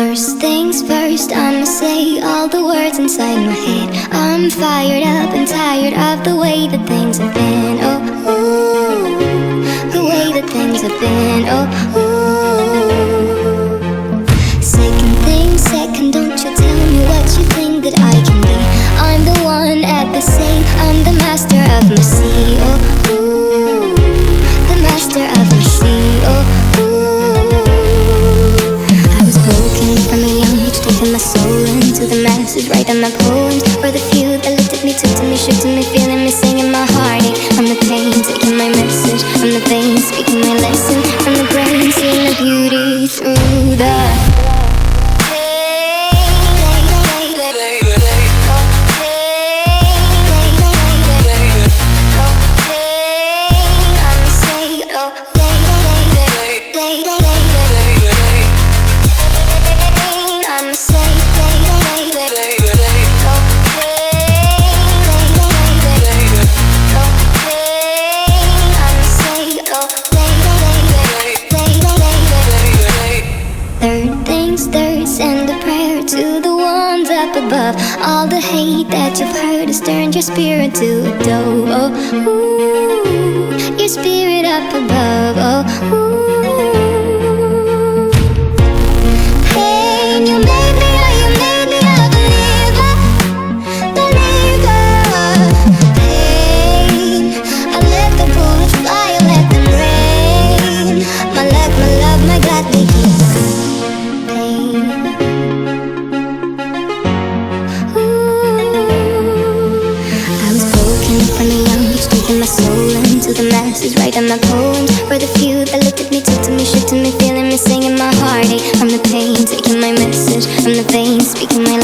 First things first, I'ma say all the words inside my head. I'm fired up and tired of the way that things have been. Oh, ooh, the way that things have been. Oh, ooh. Second thing second, don't you tell me what you think that I can be. I'm the one at the same, I'm the master of my sea. Oh, ooh, the master of my sea. Oh, from a young age, taking my soul into the masses, writing my poems for the few that looked at me, took to me, shook to me, feeling me, singing my heartache. From the pain, taking my message, from the veins, speaking my lesson, from the brain, seeing the beauty through the send a prayer to the ones up above. All the hate that you've heard has turned your spirit to a dove. Oh, ooh, your spirit up above. Oh, ooh. Hey, you made me a believer, believer. Pain, I let the bullets fly, I let them rain. My luck, my love, my God, they keep my soul into the masses, writing my poems for the few that looked at me, took to me, shook to me, feeling me, singing my heartache. From the pain, taking my message, from the veins, speaking my